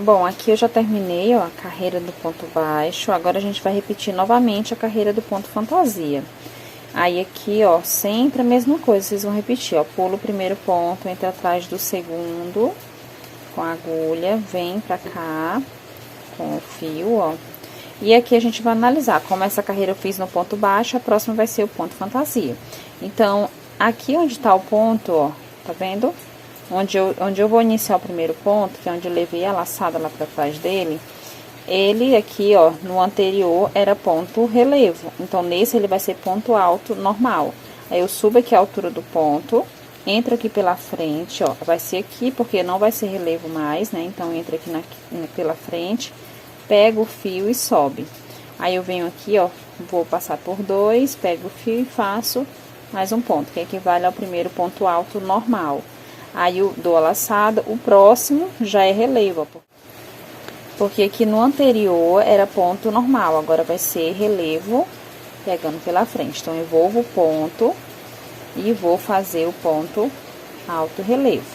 Bom, aqui eu já terminei, ó, a carreira do ponto baixo. Agora a gente vai repetir novamente a carreira do ponto fantasia. Aí aqui, ó, sempre a mesma coisa, vocês vão repetir, ó. Pula o primeiro ponto, entra atrás do segundo com a agulha, vem pra cá com o fio, ó. E aqui a gente vai analisar, como essa carreira eu fiz no ponto baixo, a próxima vai ser o ponto fantasia. Então, aqui onde tá o ponto, ó, tá vendo? Onde eu vou iniciar o primeiro ponto, que é onde eu levei a laçada lá pra trás dele, ele aqui, ó, no anterior era ponto relevo. Então, nesse ele vai ser ponto alto normal. Aí, eu subo aqui a altura do ponto, entro aqui pela frente, ó, vai ser aqui, porque não vai ser relevo mais, né? Então, entra aqui pela frente, pego o fio e sobe. Aí, eu venho aqui, ó, vou passar por dois, pego o fio e faço mais um ponto, que equivale ao primeiro ponto alto normal. Aí, eu dou a laçada, o próximo já é relevo, ó, porque aqui no anterior era ponto normal, agora vai ser relevo, pegando pela frente. Então, eu envolvo o ponto e vou fazer o ponto alto relevo.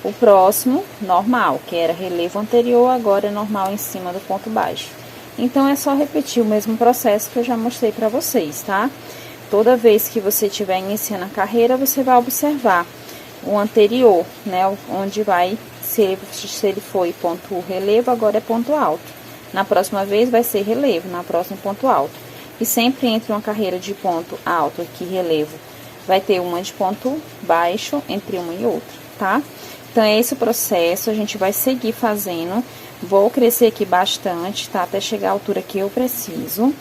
O próximo, normal, que era relevo anterior, agora é normal em cima do ponto baixo. Então, é só repetir o mesmo processo que eu já mostrei pra vocês, tá? Toda vez que você estiver iniciando a carreira, você vai observar o anterior, né, onde vai... Se ele foi ponto relevo, agora é ponto alto. Na próxima vez vai ser relevo, na próxima ponto alto. E sempre entre uma carreira de ponto alto aqui, relevo, vai ter uma de ponto baixo entre uma e outra, tá? Então, é esse o processo, a gente vai seguir fazendo. Vou crescer aqui bastante, tá? Até chegar à altura que eu preciso.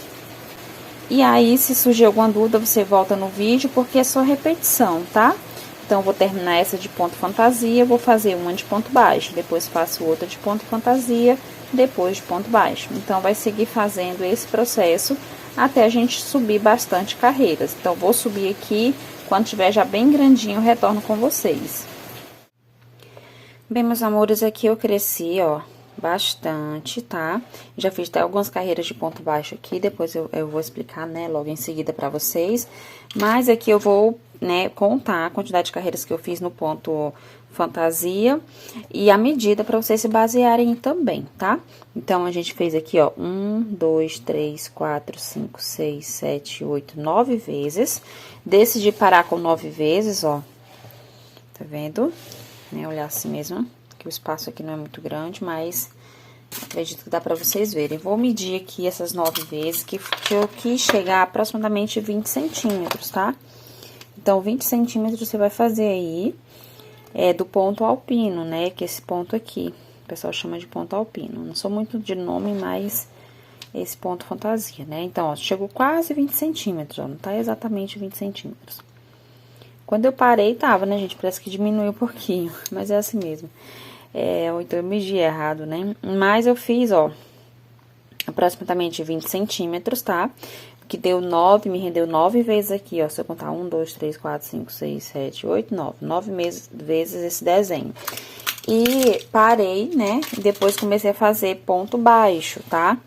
E aí, se surgir alguma dúvida, você volta no vídeo, porque é só repetição, tá? Então, vou terminar essa de ponto fantasia, vou fazer uma de ponto baixo, depois faço outra de ponto fantasia, depois de ponto baixo. Então, vai seguir fazendo esse processo até a gente subir bastante carreiras. Então, vou subir aqui, quando tiver já bem grandinho, eu retorno com vocês. Bem, meus amores, aqui eu cresci, ó, bastante, tá? Já fiz até algumas carreiras de ponto baixo aqui, depois eu vou explicar, né, logo em seguida pra vocês. Mas aqui eu vou, né, contar a quantidade de carreiras que eu fiz no ponto fantasia e a medida pra vocês se basearem também, tá? Então, a gente fez aqui, ó, 1, 2, 3, 4, 5, 6, 7, 8, 9 vezes. Decidi parar com 9 vezes, ó, tá vendo? Né, olhar assim mesmo, que o espaço aqui não é muito grande, mas acredito que dá pra vocês verem. Vou medir aqui essas 9 vezes, que eu quis chegar a aproximadamente 20 centímetros, tá? Então, 20 centímetros você vai fazer aí, do ponto alpino, né? Que é esse ponto aqui, o pessoal chama de ponto alpino. Não sou muito de nome, mas esse ponto fantasia, né? Então, ó, chegou quase 20 centímetros, ó, não tá exatamente 20 centímetros. Quando eu parei, tava, né, gente? Parece que diminuiu um pouquinho, mas é assim mesmo. Ou então eu medi errado, né? Mas eu fiz, ó, aproximadamente 20 centímetros, tá? Que deu 9, me rendeu 9 vezes aqui, ó. Se eu contar 1, 2, 3, 4, 5, 6, 7, 8, 9. 9 vezes esse desenho. E parei, né? E depois comecei a fazer ponto baixo, tá?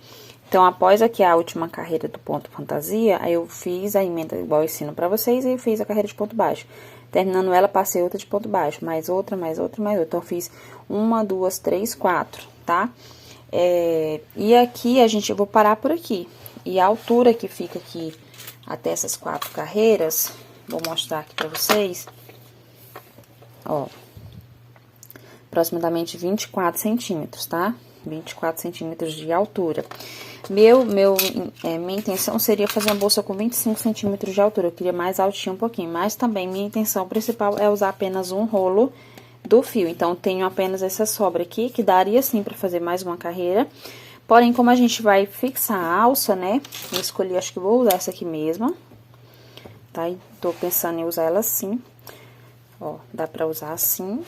Então, após aqui a última carreira do ponto fantasia, aí eu fiz a emenda igual eu ensino pra vocês e fiz a carreira de ponto baixo. Terminando ela, passei outra de ponto baixo, mais outra, mais outra, mais outra. Então, eu fiz 1, 2, 3, 4, tá? E aqui, eu vou parar por aqui. E a altura que fica aqui até essas 4 carreiras, vou mostrar aqui pra vocês, ó, aproximadamente 24 centímetros, tá? 24 centímetros de altura. Minha intenção seria fazer uma bolsa com 25 centímetros de altura. Eu queria mais altinho um pouquinho, mas também minha intenção principal é usar apenas um rolo do fio. Então, tenho apenas essa sobra aqui, que daria sim pra fazer mais uma carreira. Porém, como a gente vai fixar a alça, né, eu escolhi, acho que vou usar essa aqui mesmo, tá? E tô pensando em usar ela assim, ó, dá pra usar assim,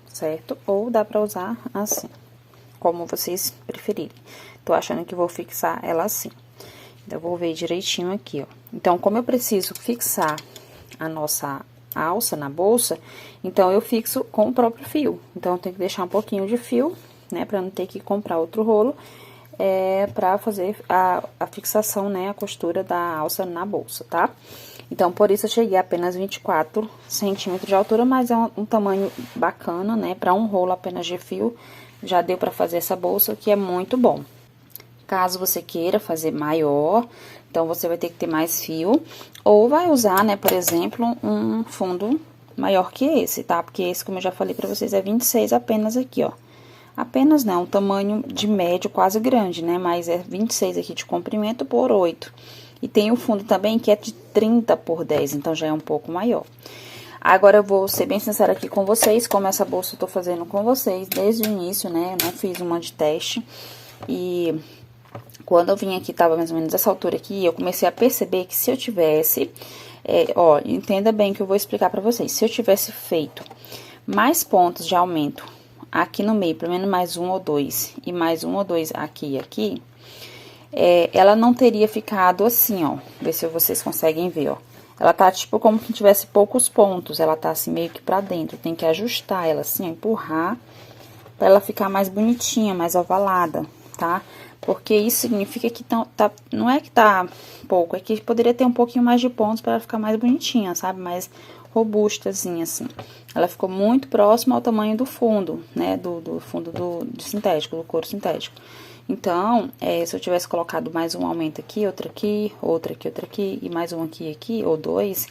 certo? Ou dá pra usar assim, como vocês preferirem. Tô achando que vou fixar ela assim. Então, eu vou ver direitinho aqui, ó. Então, como eu preciso fixar a nossa alça na bolsa, então, eu fixo com o próprio fio. Então, eu tenho que deixar um pouquinho de fio, né, pra não ter que comprar outro rolo, pra fazer a fixação, né, a costura da alça na bolsa, tá? Então, por isso eu cheguei a apenas 24 centímetros de altura, mas é um tamanho bacana, né? Pra um rolo apenas de fio, já deu pra fazer essa bolsa, o que é muito bom. Caso você queira fazer maior, então você vai ter que ter mais fio, ou vai usar, né, por exemplo, um fundo maior que esse, tá? Porque esse, como eu já falei pra vocês, é 26 apenas aqui, ó. Apenas não, um tamanho de médio quase grande, né? Mas é 26 aqui de comprimento por 8. E tem o fundo também que é de 30 por 10, então já é um pouco maior. Agora eu vou ser bem sincera aqui com vocês, como essa bolsa eu tô fazendo com vocês desde o início, né? Eu não fiz uma de teste. E quando eu vim aqui, tava mais ou menos essa altura aqui, eu comecei a perceber que se eu tivesse... ó, entenda bem que eu vou explicar pra vocês. Se eu tivesse feito mais pontos de aumento aqui no meio, pelo menos mais um ou dois, e mais um ou dois aqui e aqui, ela não teria ficado assim, ó. Ver se vocês conseguem ver, ó. Ela tá tipo como se tivesse poucos pontos, ela tá assim meio que pra dentro. Tem que ajustar ela assim, ó, empurrar, pra ela ficar mais bonitinha, mais ovalada, tá? Porque isso significa que não é que tá pouco, é que poderia ter um pouquinho mais de pontos pra ela ficar mais bonitinha, sabe? Mais robustazinha, assim. Ela ficou muito próxima ao tamanho do fundo, né? Do fundo de sintético, do couro sintético. Então, se eu tivesse colocado mais um aumento aqui, outro aqui, outra aqui, outra aqui, e mais um aqui, ou dois,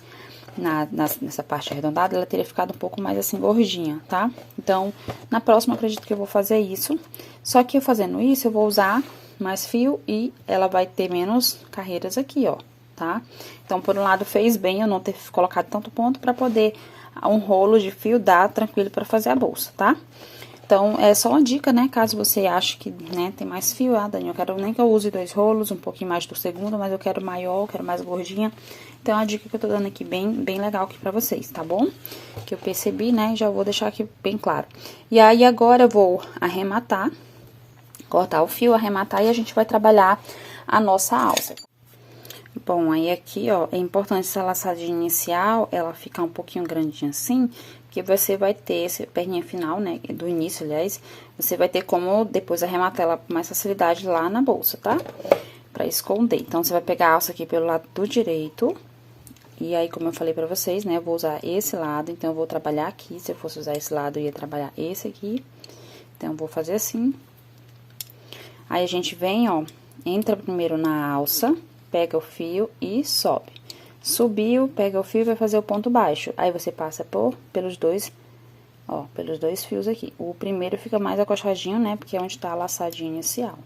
nessa parte arredondada, ela teria ficado um pouco mais assim, gordinha, tá? Então, na próxima, eu acredito que eu vou fazer isso. Só que eu fazendo isso, eu vou usar mais fio e ela vai ter menos carreiras aqui, ó, tá? Então, por um lado, fez bem eu não ter colocado tanto ponto pra poder um rolo de fio dar tranquilo pra fazer a bolsa, tá? Então, é só uma dica, né, caso você ache que, né, tem mais fio, Dani, eu quero nem que eu use 2 rolos, um pouquinho mais do segundo, mas eu quero maior, eu quero mais gordinha. Então, é uma dica que eu tô dando aqui bem legal aqui pra vocês, tá bom? Que eu percebi, né, já vou deixar aqui bem claro. E aí, agora eu vou arrematar, cortar o fio, arrematar e a gente vai trabalhar a nossa alça. Bom, aí aqui, ó, é importante essa laçadinha inicial, ela ficar um pouquinho grandinha assim, porque você vai ter essa perninha final, né, do início, aliás, você vai ter como depois arrematar ela com mais facilidade lá na bolsa, tá? Pra esconder. Então, você vai pegar a alça aqui pelo lado do direito, e aí, como eu falei pra vocês, né, eu vou usar esse lado, então eu vou trabalhar aqui, se eu fosse usar esse lado, eu ia trabalhar esse aqui. Então, eu vou fazer assim. Aí, a gente vem, ó, entra primeiro na alça, pega o fio e sobe. Subiu, pega o fio e vai fazer o ponto baixo. Aí, você passa pelos dois, ó, pelos dois fios aqui. O primeiro fica mais acochadinho, né, porque é onde tá a laçadinha inicial.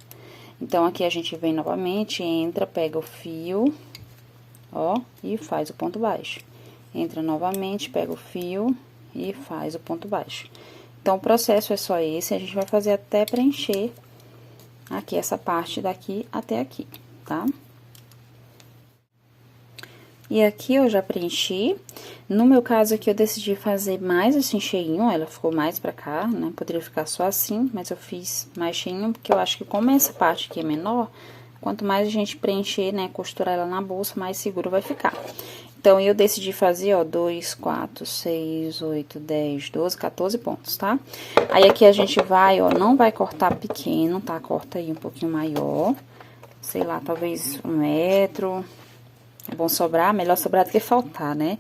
Então, aqui a gente vem novamente, entra, pega o fio, ó, e faz o ponto baixo. Entra novamente, pega o fio e faz o ponto baixo. Então, o processo é só esse, a gente vai fazer até preencher aqui essa parte daqui até aqui, tá? E aqui eu já preenchi. No meu caso aqui, eu decidi fazer mais assim, cheinho, ela ficou mais pra cá, né? Poderia ficar só assim, mas eu fiz mais cheinho, porque eu acho que como essa parte aqui é menor, quanto mais a gente preencher, né, costurar ela na bolsa, mais seguro vai ficar. Então, eu decidi fazer, ó, 2, 4, 6, 8, 10, 12, 14 pontos, tá? Aí, aqui a gente vai, ó, não vai cortar pequeno, tá? Corta aí um pouquinho maior, sei lá, talvez 1 metro. É bom sobrar, melhor sobrar do que faltar, né?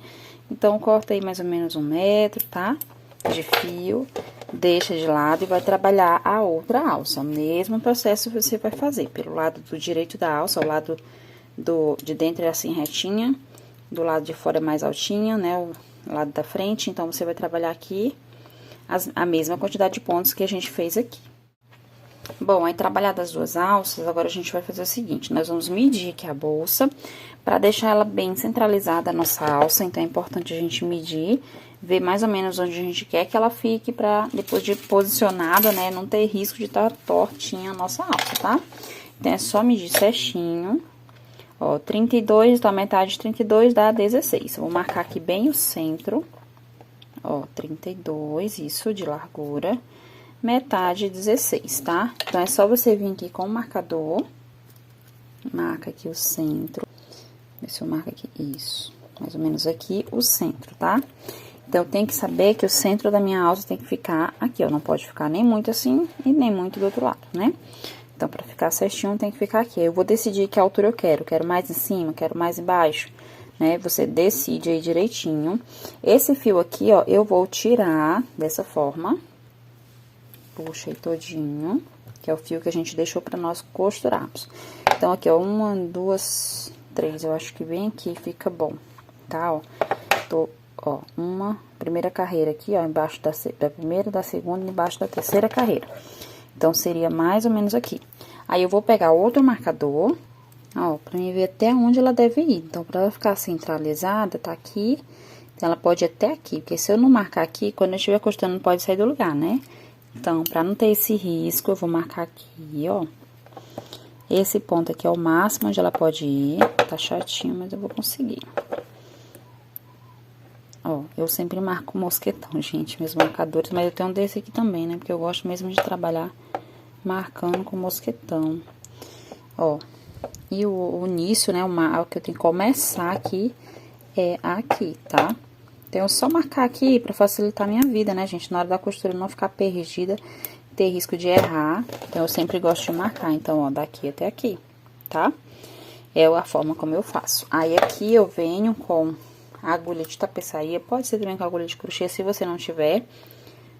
Então, corta aí mais ou menos 1 metro, tá? De fio, deixa de lado e vai trabalhar a outra alça. O mesmo processo você vai fazer pelo lado do direito da alça, o lado de dentro é assim retinha, do lado de fora é mais altinha, né? O lado da frente, então, você vai trabalhar aqui a mesma quantidade de pontos que a gente fez aqui. Bom, aí trabalhadas as duas alças, agora a gente vai fazer o seguinte, nós vamos medir aqui a bolsa, pra deixar ela bem centralizada a nossa alça, então é importante a gente medir, ver mais ou menos onde a gente quer que ela fique, pra depois de posicionada, né, não ter risco de estar tortinha a nossa alça, tá? Então, é só medir certinho, ó, 32, então a metade de 32 dá 16, eu vou marcar aqui bem o centro, ó, 32, isso, de largura, metade 16, tá? Então, é só você vir aqui com o marcador, marca aqui o centro, vê se eu marco aqui, isso, mais ou menos aqui o centro, tá? Então, tem que saber que o centro da minha alça tem que ficar aqui, ó, não pode ficar nem muito assim e nem muito do outro lado, né? Então, pra ficar certinho, tem que ficar aqui. Eu vou decidir que altura eu quero mais em cima, quero mais embaixo, né? Você decide aí direitinho. Esse fio aqui, ó, eu vou tirar dessa forma. Puxa aí todinho, que é o fio que a gente deixou pra nós costurarmos. Então, aqui, ó, 1, 2, 3, eu acho que bem aqui fica bom, tá, ó. Ó, uma primeira carreira aqui, ó, embaixo da primeira, da segunda, embaixo da terceira carreira. Então, seria mais ou menos aqui. Aí, eu vou pegar outro marcador, ó, pra mim ver até onde ela deve ir. Então, pra ela ficar centralizada, tá aqui, então, ela pode ir até aqui. Porque se eu não marcar aqui, quando eu estiver costurando, não pode sair do lugar, né? Então, pra não ter esse risco, eu vou marcar aqui, ó. Esse ponto aqui é o máximo onde ela pode ir. Tá chatinho, mas eu vou conseguir. Ó, eu sempre marco mosquetão, gente, meus marcadores. Mas eu tenho um desse aqui também, né? Porque eu gosto mesmo de trabalhar marcando com mosquetão. Ó, e o início, né? O que eu tenho que começar aqui é aqui, tá? Então, eu só marcar aqui pra facilitar a minha vida, né, gente? Na hora da costura não ficar perdida, ter risco de errar. Então, eu sempre gosto de marcar. Então, ó, daqui até aqui, tá? É a forma como eu faço. Aí, aqui eu venho com a agulha de tapeçaria. Pode ser também com a agulha de crochê, se você não tiver.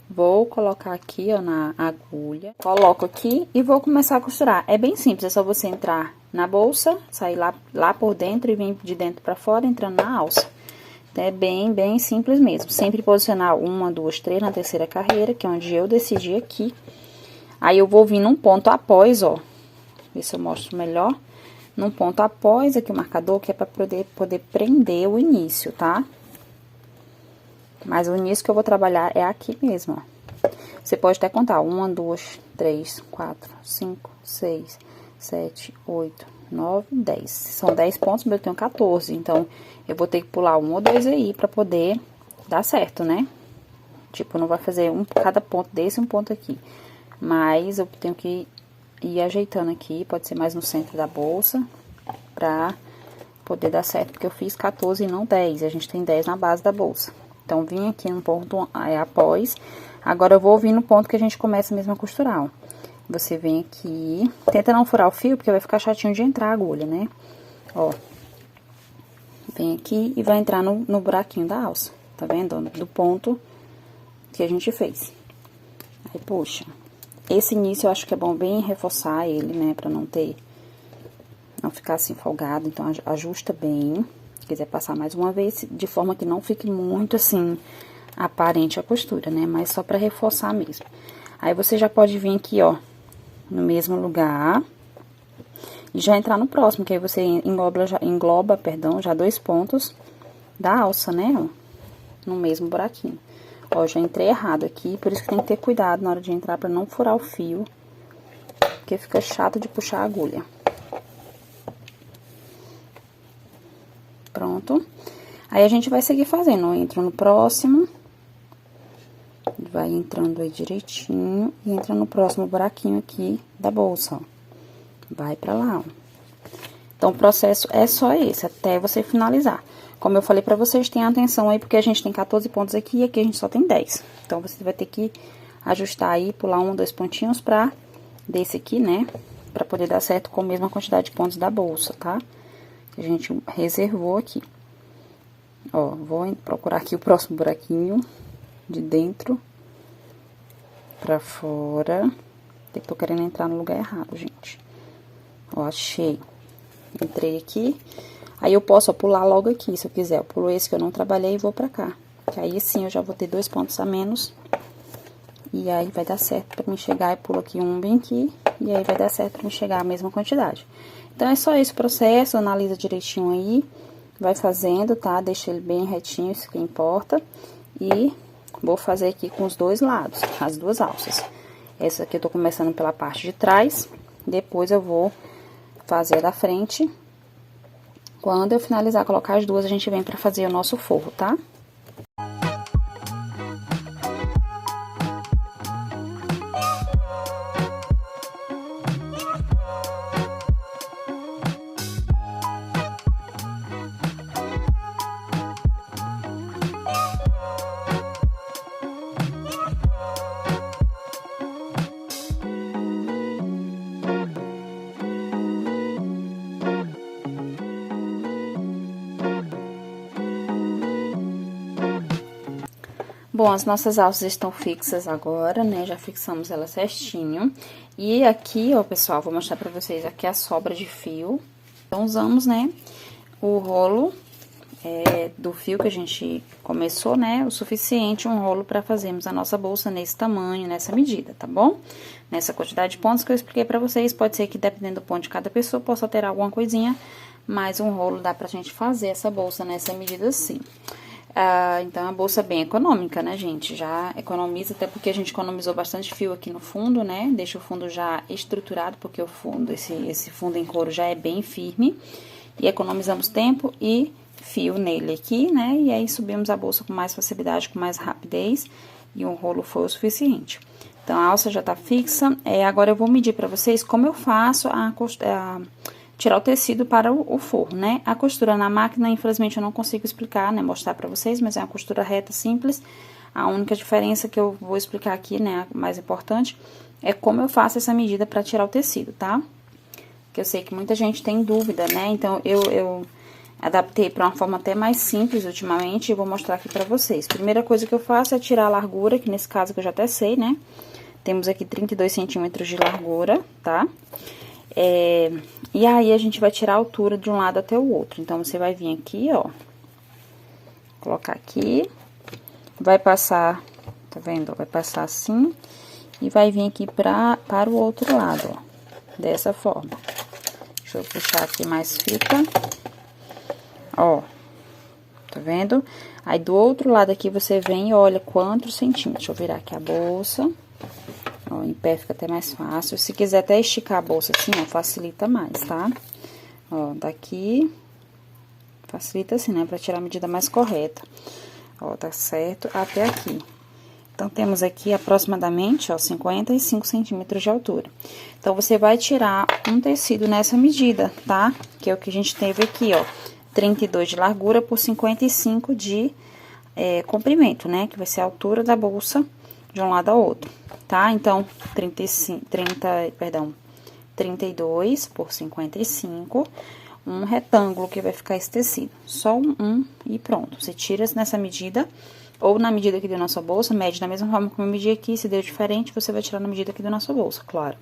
Vou colocar aqui, ó, na agulha. Coloco aqui e vou começar a costurar. É bem simples, é só você entrar na bolsa, sair lá por dentro e vir de dentro pra fora, entrando na alça. É bem simples mesmo. Sempre posicionar 1, 2, 3 na terceira carreira, que é onde eu decidi aqui. Aí, eu vou vir num ponto após, ó. Ver se eu mostro melhor. Num ponto após aqui o marcador, que é pra poder prender o início, tá? Mas o início que eu vou trabalhar é aqui mesmo, ó. Você pode até contar 1, 2, 3, 4, 5, 6, 7, 8, 9, 10. São 10 pontos, mas eu tenho 14. Então, eu vou ter que pular 1 ou 2 aí pra poder dar certo, né? Tipo, não vai fazer cada ponto desse, um ponto aqui. Mas eu tenho que ir ajeitando aqui, pode ser mais no centro da bolsa, pra poder dar certo. Porque eu fiz 14 e não 10, e a gente tem 10 na base da bolsa. Então, vim aqui no ponto após. Agora, eu vou vir no ponto que a gente começa mesmo a costurar, ó. Você vem aqui, tenta não furar o fio, porque vai ficar chatinho de entrar a agulha, né? Ó. Vem aqui e vai entrar no buraquinho da alça, tá vendo? Do ponto que a gente fez. Aí, puxa. Esse início eu acho que é bom bem reforçar ele, né? Pra não ficar assim folgado, então ajusta bem. Se quiser passar mais uma vez, de forma que não fique muito assim, aparente a costura, né? Mas só pra reforçar mesmo. Aí, você já pode vir aqui, ó, no mesmo lugar e já entrar no próximo, que aí você engloba, já 2 pontos da alça, né, ó, no mesmo buraquinho. Ó, já entrei errado aqui, por isso que tem que ter cuidado na hora de entrar pra não furar o fio, porque fica chato de puxar a agulha. Pronto. Aí, a gente vai seguir fazendo, ó, entra no próximo, vai entrando aí direitinho e entra no próximo buraquinho aqui da bolsa, ó. Vai pra lá, ó. Então, o processo é só esse, até você finalizar. Como eu falei pra vocês, tenham atenção aí, porque a gente tem 14 pontos aqui e aqui a gente só tem 10. Então, você vai ter que ajustar aí, pular 1, 2 pontinhos desse aqui, né? Pra poder dar certo com a mesma quantidade de pontos da bolsa, tá? Que a gente reservou aqui. Ó, vou procurar aqui o próximo buraquinho de dentro pra fora. Eu tô querendo entrar no lugar errado, gente. Ó, achei. Entrei aqui. Aí, eu posso, ó, pular logo aqui, se eu quiser. Eu pulo esse que eu não trabalhei e vou pra cá. Que aí, sim, eu já vou ter 2 pontos a menos. E aí, vai dar certo pra mim chegar e pulo aqui um bem aqui. E aí, vai dar certo pra mim chegar a mesma quantidade. Então, é só esse processo, analisa direitinho aí. Vai fazendo, tá? Deixa ele bem retinho, isso que importa. E vou fazer aqui com os 2 lados, as 2 alças. Essa aqui eu tô começando pela parte de trás. Depois, eu vou fazer a da frente. Quando eu finalizar, colocar as 2, a gente vem pra fazer o nosso forro, tá? Bom, as nossas alças estão fixas agora, né? Já fixamos elas certinho. E aqui, ó, pessoal, vou mostrar pra vocês aqui a sobra de fio. Então, usamos, né, o rolo do fio que a gente começou, né? O suficiente, um rolo pra fazermos a nossa bolsa nesse tamanho, nessa medida, tá bom? Nessa quantidade de pontos que eu expliquei pra vocês. Pode ser que, dependendo do ponto de cada pessoa, possa alterar alguma coisinha. Mas um rolo dá pra gente fazer essa bolsa nessa medida assim. Então, é uma bolsa bem econômica, né, gente? Já economiza, até porque a gente economizou bastante fio aqui no fundo, né? Deixa o fundo já estruturado, porque o fundo, esse fundo em couro já é bem firme. E economizamos tempo e fio nele aqui, né? E aí, subimos a bolsa com mais facilidade, com mais rapidez. E um rolo foi o suficiente. Então, a alça já tá fixa. Agora, eu vou medir pra vocês como eu faço tirar o tecido para o forro, né? A costura na máquina, infelizmente, eu não consigo explicar, né? Mostrar pra vocês, mas é uma costura reta, simples. A única diferença que eu vou explicar aqui, né? A mais importante, é como eu faço essa medida pra tirar o tecido, tá? Que eu sei que muita gente tem dúvida, né? Então, eu adaptei pra uma forma até mais simples ultimamente e vou mostrar aqui pra vocês. Primeira coisa que eu faço é tirar a largura, que nesse caso que eu já até sei, né? Temos aqui 32 centímetros de largura, tá? E aí, a gente vai tirar a altura de um lado até o outro. Então, você vai vir aqui, ó. Colocar aqui. Vai passar, tá vendo? Vai passar assim. E vai vir aqui para o outro lado, ó. Dessa forma. Deixa eu puxar aqui mais fita. Ó. Tá vendo? Aí, do outro lado aqui, você vem e olha quantos centímetros. Deixa eu virar aqui a bolsa. Ó, em pé fica até mais fácil. Se quiser até esticar a bolsa assim, ó, facilita mais, tá? Ó, daqui, facilita assim, né? Pra tirar a medida mais correta. Ó, tá certo até aqui. Então, temos aqui aproximadamente, ó, 55 centímetros de altura. Então, você vai tirar um tecido nessa medida, tá? Que é o que a gente teve aqui, ó. 32 de largura por 55 de comprimento, né? Que vai ser a altura da bolsa de um lado ao outro, tá? Então, 32 por 55, um retângulo que vai ficar esse tecido. Só um e pronto. Você tira nessa medida, ou na medida que deu na sua bolsa, mede da mesma forma como eu medi aqui. Se deu diferente, você vai tirar na medida que deu na sua bolsa, claro.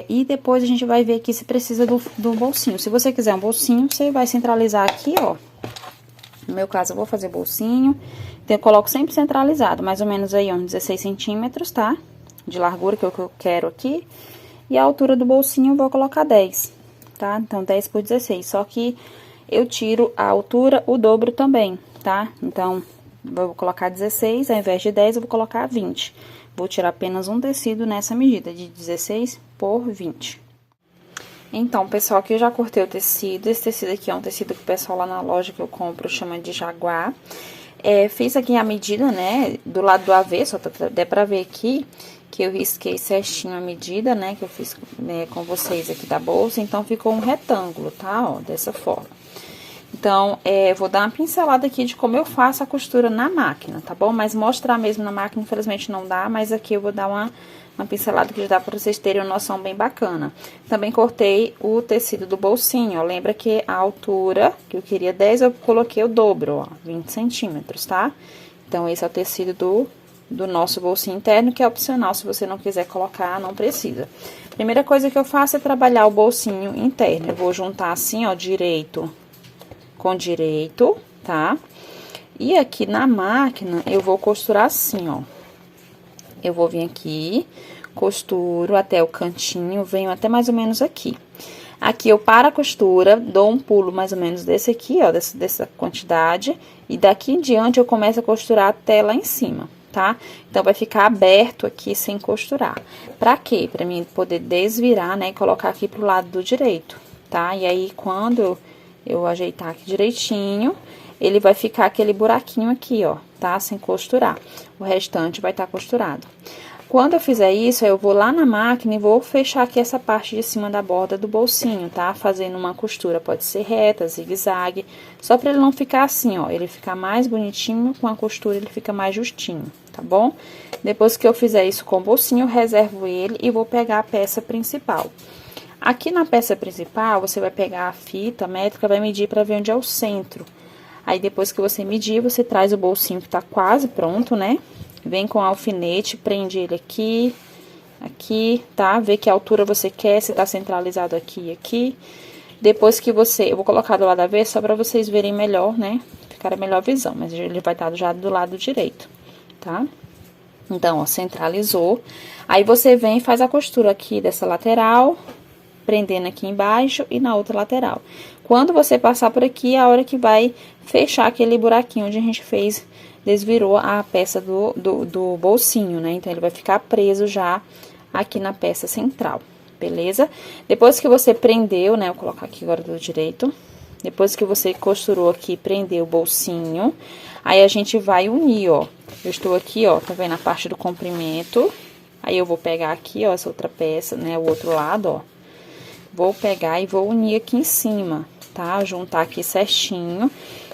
E depois a gente vai ver aqui se precisa do bolsinho. Se você quiser um bolsinho, você vai centralizar aqui, ó. No meu caso, eu vou fazer bolsinho. Então, eu coloco sempre centralizado, mais ou menos aí, uns 16 centímetros, tá? De largura, que é o que eu quero aqui. E a altura do bolsinho eu vou colocar 10, tá? Então, 10 por 16. Só que eu tiro a altura, o dobro também, tá? Então, vou colocar 16, ao invés de 10, eu vou colocar 20. Vou tirar apenas um tecido nessa medida, de 16 por 20. Então, pessoal, aqui eu já cortei o tecido. Esse tecido aqui é um tecido que o pessoal lá na loja que eu compro chama de jaguar. Fiz aqui a medida, né, do lado do avesso, dá pra ver aqui que eu risquei certinho a medida, né, que eu fiz com vocês aqui da bolsa. Então, ficou um retângulo, tá, ó, dessa forma. Então, vou dar uma pincelada aqui de como eu faço a costura na máquina, tá bom? Mas mostrar mesmo na máquina, infelizmente, não dá, mas aqui eu vou dar uma pincelada que já dá pra vocês terem uma noção bem bacana. Também cortei o tecido do bolsinho, ó. Lembra que a altura que eu queria 10, eu coloquei o dobro, ó, 20 centímetros, tá? Então, esse é o tecido do nosso bolsinho interno, que é opcional, se você não quiser colocar, não precisa. Primeira coisa que eu faço é trabalhar o bolsinho interno. Eu vou juntar assim, ó, direito com direito, tá? E aqui na máquina, eu vou costurar assim, ó. Eu vou vir aqui, costuro até o cantinho, venho até mais ou menos aqui. Aqui eu paro a costura, dou um pulo mais ou menos desse aqui, ó, dessa quantidade. E daqui em diante eu começo a costurar até lá em cima, tá? Então, vai ficar aberto aqui sem costurar. Pra quê? Pra mim poder desvirar, né, e colocar aqui pro lado do direito, tá? E aí, quando eu ajeitar aqui direitinho, ele vai ficar aquele buraquinho aqui, ó, tá? Sem costurar. O restante vai estar costurado. Quando eu fizer isso, eu vou lá na máquina e vou fechar aqui essa parte de cima da borda do bolsinho, tá? Fazendo uma costura, pode ser reta, zigue-zague, só pra ele não ficar assim, ó, ele ficar mais bonitinho, com a costura ele fica mais justinho, tá bom? Depois que eu fizer isso com o bolsinho, eu reservo ele e vou pegar a peça principal. Aqui na peça principal, você vai pegar a fita métrica, vai medir pra ver onde é o centro. Aí, depois que você medir, você traz o bolsinho que tá quase pronto, né? Vem com o alfinete, prende ele aqui, aqui, tá? Vê que altura você quer, se tá centralizado aqui e aqui. Depois que você... Eu vou colocar do lado avesso só pra vocês verem melhor, né? Ficar a melhor visão, mas ele vai estar já do lado direito, tá? Então, ó, centralizou. Aí, você vem e faz a costura aqui dessa lateral, prendendo aqui embaixo e na outra lateral. Quando você passar por aqui, é a hora que vai fechar aquele buraquinho onde a gente fez, desvirou a peça do bolsinho, né? Então, ele vai ficar preso já aqui na peça central, beleza? Depois que você prendeu, né? Vou colocar aqui agora do direito. Depois que você costurou aqui, prendeu o bolsinho, aí a gente vai unir, ó. Eu estou aqui, ó, tá vendo a parte do comprimento? Aí, eu vou pegar aqui, ó, essa outra peça, né? O outro lado, ó. Vou pegar e vou unir aqui em cima, tá? Juntar aqui certinho.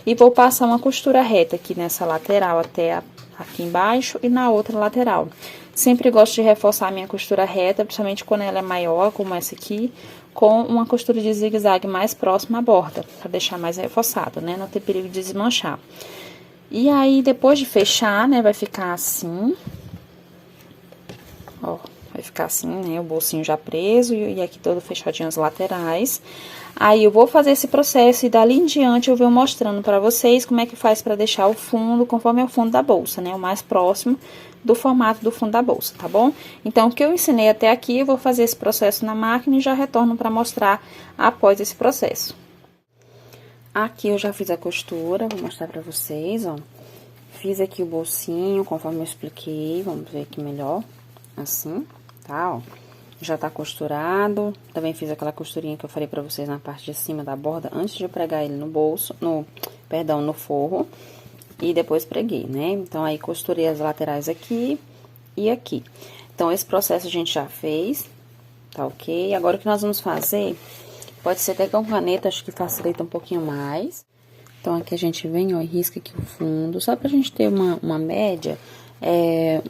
E vou passar uma costura reta aqui nessa lateral até aqui embaixo e na outra lateral. Sempre gosto de reforçar a minha costura reta, principalmente quando ela é maior, como essa aqui, com uma costura de zigue-zague mais próxima à borda, pra deixar mais reforçado, né? Não ter perigo de desmanchar. E aí, depois de fechar, né, vai ficar assim. Ó. Vai ficar assim, né, o bolsinho já preso e aqui todo fechadinho as laterais. Aí, eu vou fazer esse processo e dali em diante eu venho mostrando pra vocês como é que faz pra deixar o fundo conforme é o fundo da bolsa, né, o mais próximo do formato do fundo da bolsa, tá bom? Então, o que eu ensinei até aqui, eu vou fazer esse processo na máquina e já retorno pra mostrar após esse processo. Aqui eu já fiz a costura, vou mostrar pra vocês, ó. Fiz aqui o bolsinho, conforme eu expliquei, vamos ver aqui melhor, assim. Tá, ó, já tá costurado. Também fiz aquela costurinha que eu falei pra vocês na parte de cima da borda, antes de eu pregar ele no bolso, perdão, no forro. E depois preguei, né? Então, aí, costurei as laterais aqui e aqui. Então, esse processo a gente já fez, tá ok? Agora, o que nós vamos fazer, pode ser até com caneta, acho que facilita um pouquinho mais. Então, aqui a gente vem, ó, e risca aqui o fundo, só pra gente ter uma média...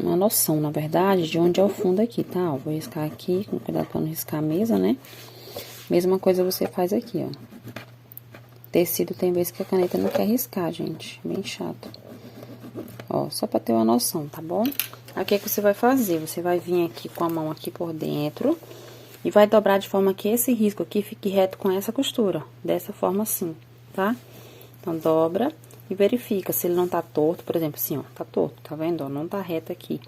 uma noção, na verdade, de onde é o fundo aqui, tá? Ó, vou riscar aqui, com cuidado pra não riscar a mesa, né? Mesma coisa você faz aqui, ó. Tecido tem vezes que a caneta não quer riscar, gente. Bem chato. Ó, só pra ter uma noção, tá bom? Aí, o que é que você vai fazer? Você vai vir aqui com a mão aqui por dentro e vai dobrar de forma que esse risco aqui fique reto com essa costura. Dessa forma assim, tá? Então, dobra... E verifica se ele não tá torto, por exemplo, assim, ó, tá torto, tá vendo? Ó, não tá reto aqui.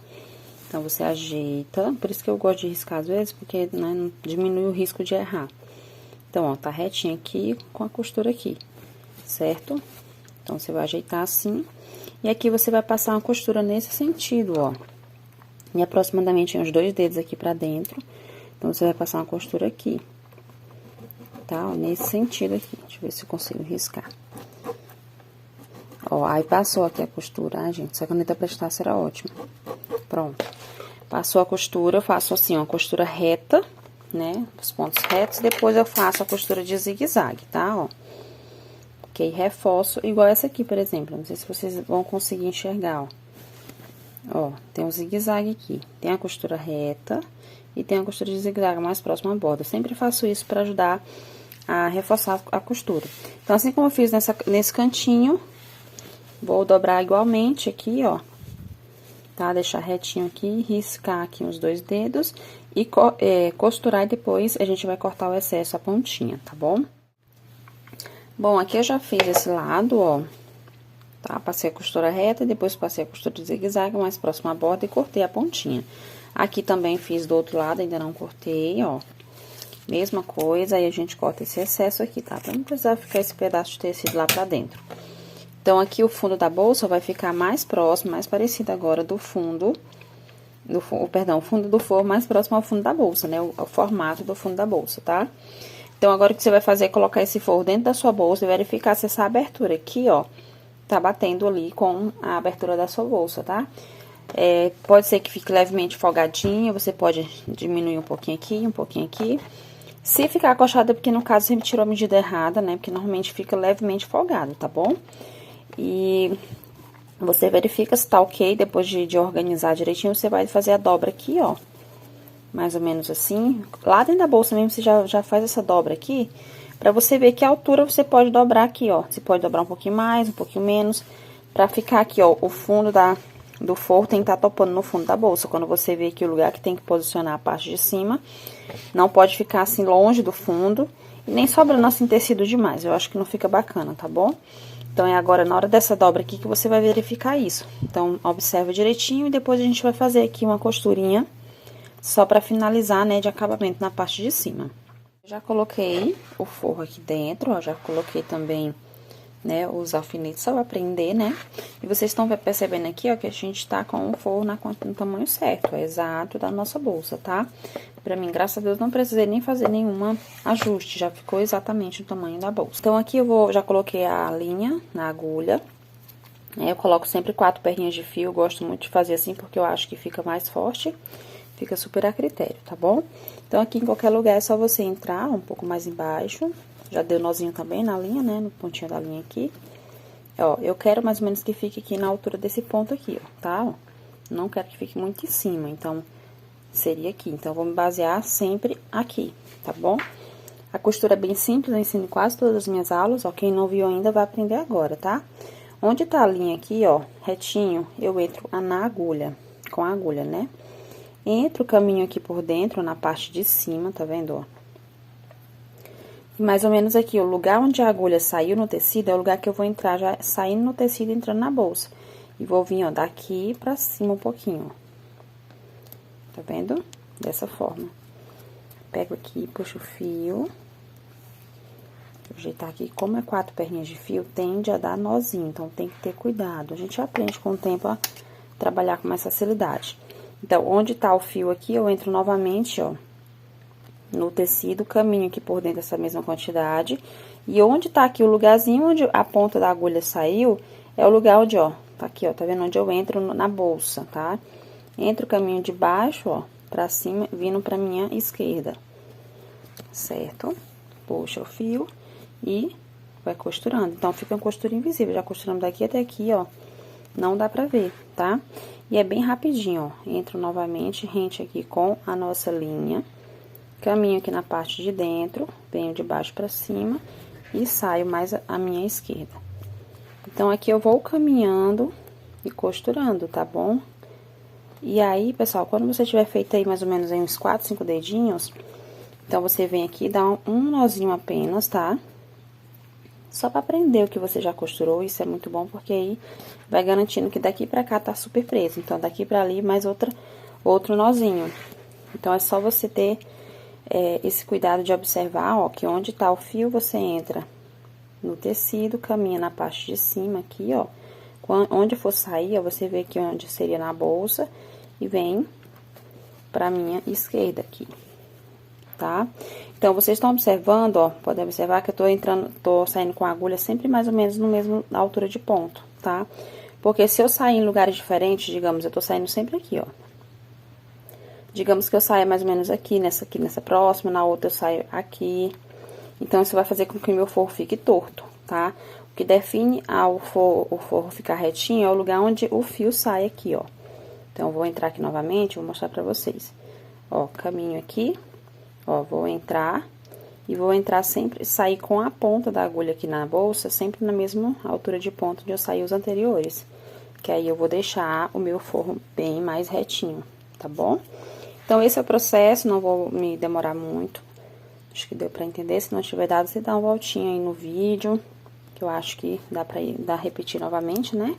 Então, você ajeita, por isso que eu gosto de riscar às vezes, porque, né, não diminui o risco de errar. Então, ó, tá retinho aqui com a costura aqui, certo? Então, você vai ajeitar assim, e aqui você vai passar uma costura nesse sentido, ó. E aproximadamente uns 2 dedos aqui pra dentro. Então, você vai passar uma costura aqui, tá? Ó, nesse sentido aqui. Deixa eu ver se eu consigo riscar. Ó, aí passou aqui a costura, ah, gente, se a caneta prestar será ótimo. Pronto. Passou a costura, eu faço assim, ó, costura reta, né, os pontos retos, depois eu faço a costura de zigue-zague, tá, ó. Ok, reforço, igual essa aqui, por exemplo, não sei se vocês vão conseguir enxergar, ó. Ó, tem um zigue-zague aqui, tem a costura reta e tem a costura de zigue-zague mais próxima à borda. Eu sempre faço isso pra ajudar a reforçar a costura. Então, assim como eu fiz nesse cantinho... Vou dobrar igualmente aqui, ó, tá? Deixar retinho aqui, riscar aqui os 2 dedos e costurar e depois a gente vai cortar o excesso, a pontinha, tá bom? Bom, aqui eu já fiz esse lado, ó, tá? Passei a costura reta e depois passei a costura de zigue-zague mais próxima à borda e cortei a pontinha. Aqui também fiz do outro lado, ainda não cortei, ó. Mesma coisa, aí a gente corta esse excesso aqui, tá? Pra não precisar ficar esse pedaço de tecido lá pra dentro. Então, aqui o fundo da bolsa vai ficar mais próximo, mais parecido agora do fundo, o fundo do forro mais próximo ao fundo da bolsa, né? O formato do fundo da bolsa, tá? Então, agora o que você vai fazer é colocar esse forro dentro da sua bolsa e verificar se essa abertura aqui, ó, tá batendo ali com a abertura da sua bolsa, tá? Pode ser que fique levemente folgadinha, você pode diminuir um pouquinho aqui, um pouquinho aqui. Se ficar acochada, porque no caso você me tirou a medida errada, né? Porque normalmente fica levemente folgado, tá bom? E você verifica se tá ok, depois de organizar direitinho, você vai fazer a dobra aqui, ó. Mais ou menos assim. Lá dentro da bolsa mesmo, você já faz essa dobra aqui, Pra você ver que altura você pode dobrar aqui, ó. Você pode dobrar um pouquinho mais, um pouquinho menos, pra ficar aqui, ó, o fundo do forro tem que estar topando no fundo da bolsa. Quando você vê que o lugar que tem que posicionar a parte de cima, não pode ficar assim longe do fundo e nem sobrando assim tecido demais. Eu acho que não fica bacana, tá bom? Então, é agora na hora dessa dobra aqui que você vai verificar isso. Então, observa direitinho e depois a gente vai fazer aqui uma costurinha só pra finalizar, né, de acabamento na parte de cima. Já coloquei o forro aqui dentro, ó, já coloquei também, né, os alfinetes só pra prender, né? E vocês estão percebendo aqui, ó, que a gente tá com o forro no tamanho certo, é exato da nossa bolsa, tá? Pra mim, graças a Deus, não precisei nem fazer nenhuma ajuste, já ficou exatamente o tamanho da bolsa. Então, aqui já coloquei a linha na agulha, né? Eu coloco sempre 4 perninhas de fio, eu gosto muito de fazer assim porque eu acho que fica mais forte. Fica super a critério, tá bom? Então, aqui em qualquer lugar é só você entrar um pouco mais embaixo. Já deu nozinho também na linha, né? No pontinho da linha aqui. Ó, eu quero mais ou menos que fique aqui na altura desse ponto aqui, ó, tá? Ó, não quero que fique muito em cima, então, seria aqui. Então, vou me basear sempre aqui, tá bom? A costura é bem simples, eu ensino em quase todas as minhas aulas, ó. Quem não viu ainda vai aprender agora, tá? Onde tá a linha aqui, ó, retinho, eu entro na agulha, com a agulha, né? Entro o caminho aqui por dentro, na parte de cima, tá vendo, ó? E mais ou menos aqui, o lugar onde a agulha saiu no tecido é o lugar que eu vou entrar, já saindo no tecido, entrando na bolsa. E vou vir, ó, daqui pra cima um pouquinho, ó. Tá vendo? Dessa forma. Pego aqui, puxo o fio. Vou ajeitar aqui. Como é 4 perninhas de fio, tende a dar nozinho, então tem que ter cuidado. A gente aprende com o tempo a trabalhar com mais facilidade. Então, onde tá o fio aqui, eu entro novamente, ó, no tecido, caminho aqui por dentro dessa mesma quantidade. E onde tá aqui o lugarzinho onde a ponta da agulha saiu, é o lugar onde, ó, tá aqui, ó, tá vendo? Onde eu entro na bolsa, tá? Entro o caminho de baixo, ó, pra cima, vindo pra minha esquerda, certo? Puxa o fio e vai costurando. Então, fica uma costura invisível, já costuramos daqui até aqui, ó, não dá pra ver, tá? E é bem rapidinho, ó. Entro novamente, rente aqui com a nossa linha. Caminho aqui na parte de dentro, venho de baixo pra cima e saio mais à minha esquerda. Então, aqui eu vou caminhando e costurando, tá bom? E aí, pessoal, quando você tiver feito aí mais ou menos aí uns 4, 5 dedinhos, então, você vem aqui e dá um nozinho apenas, tá? Só pra prender o que você já costurou, isso é muito bom, porque aí vai garantindo que daqui pra cá tá super preso. Então, daqui pra ali, mais outro nozinho. Então, é só você ter esse cuidado de observar, ó, que onde tá o fio, você entra no tecido, caminha na parte de cima aqui, ó. Onde for sair, ó, você vê que onde seria na bolsa e vem pra minha esquerda aqui, tá? Então, vocês estão observando, ó, podem observar que eu tô saindo com a agulha sempre mais ou menos no mesmo altura de ponto, tá? Porque se eu sair em lugares diferentes, digamos, eu tô saindo sempre aqui, ó. Digamos que eu saia mais ou menos aqui, nessa próxima, na outra eu saio aqui. Então, isso vai fazer com que o meu forro fique torto, tá? O que define o forro ficar retinho é o lugar onde o fio sai aqui, ó. Então, eu vou entrar aqui novamente, vou mostrar pra vocês. Ó, caminho aqui. Ó, vou entrar e vou entrar sempre, sair com a ponta da agulha aqui na bolsa, sempre na mesma altura de ponto onde eu saí os anteriores. Que aí eu vou deixar o meu forro bem mais retinho, tá bom? Então, esse é o processo, não vou me demorar muito. Acho que deu pra entender, se não tiver dado, você dá uma voltinha aí no vídeo, que eu acho que dá pra repetir novamente, né?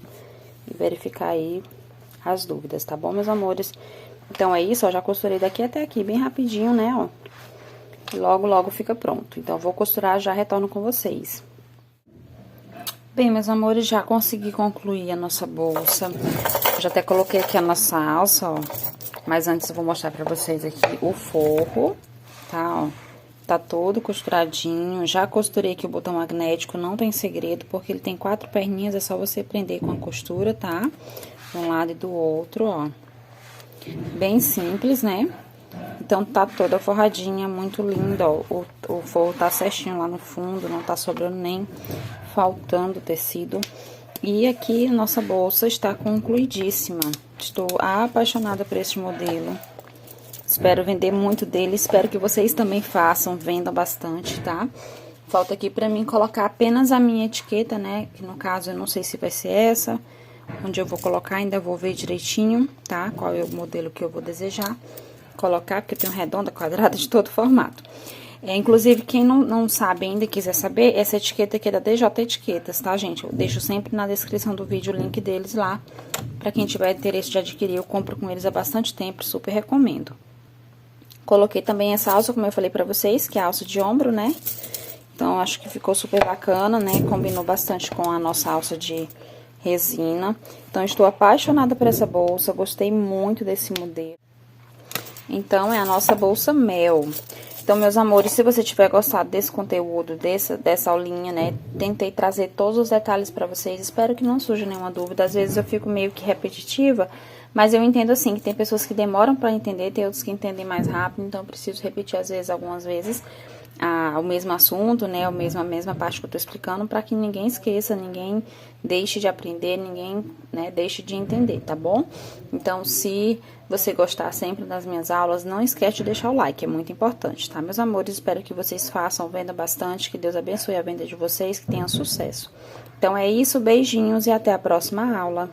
E verificar aí as dúvidas, tá bom, meus amores? Então, é isso, ó, já costurei daqui até aqui, bem rapidinho, né, ó. E logo, logo fica pronto. Então, eu vou costurar, já retorno com vocês. Bem, meus amores, já consegui concluir a nossa bolsa. Já até coloquei aqui a nossa alça, ó. Mas antes eu vou mostrar pra vocês aqui o forro, tá, ó. Tá todo costuradinho. Já costurei aqui o botão magnético, não tem segredo, porque ele tem 4 perninhas, é só você prender com a costura, tá? De um lado e do outro, ó. Bem simples, né? Então, tá toda forradinha, muito linda, ó. O forro tá certinho lá no fundo, não tá sobrando nem faltando tecido. E aqui, nossa bolsa está concluidíssima. Estou apaixonada por este modelo. Espero vender muito dele, espero que vocês também façam, vendam bastante, tá? Falta aqui pra mim colocar apenas a minha etiqueta, né? Que no caso eu não sei se vai ser essa, onde eu vou colocar, ainda vou ver direitinho, tá? Qual é o modelo que eu vou desejar colocar, porque eu tenho redonda, quadrada, de todo formato. Inclusive, quem não sabe ainda e quiser saber, essa etiqueta aqui é da DJ Etiquetas, tá, gente? Eu deixo sempre na descrição do vídeo o link deles lá. Pra quem tiver interesse de adquirir, eu compro com eles há bastante tempo, super recomendo. Coloquei também essa alça, como eu falei pra vocês, que é a alça de ombro, né? Então, acho que ficou super bacana, né? Combinou bastante com a nossa alça de resina. Então, estou apaixonada por essa bolsa, gostei muito desse modelo. Então, é a nossa bolsa Mel. Então, meus amores, se você tiver gostado desse conteúdo, dessa aulinha, né? Tentei trazer todos os detalhes pra vocês, espero que não surja nenhuma dúvida. Às vezes eu fico meio que repetitiva, mas eu entendo assim, que tem pessoas que demoram pra entender, tem outros que entendem mais rápido, então eu preciso repetir às vezes, algumas vezes, o mesmo assunto, né, a mesma parte que eu tô explicando, para que ninguém esqueça, ninguém deixe de aprender, ninguém, né, deixe de entender, tá bom? Então, se você gostar sempre das minhas aulas, não esquece de deixar o like, é muito importante, tá, meus amores? Espero que vocês façam, venda bastante, que Deus abençoe a venda de vocês, que tenham sucesso. Então, é isso, beijinhos e até a próxima aula.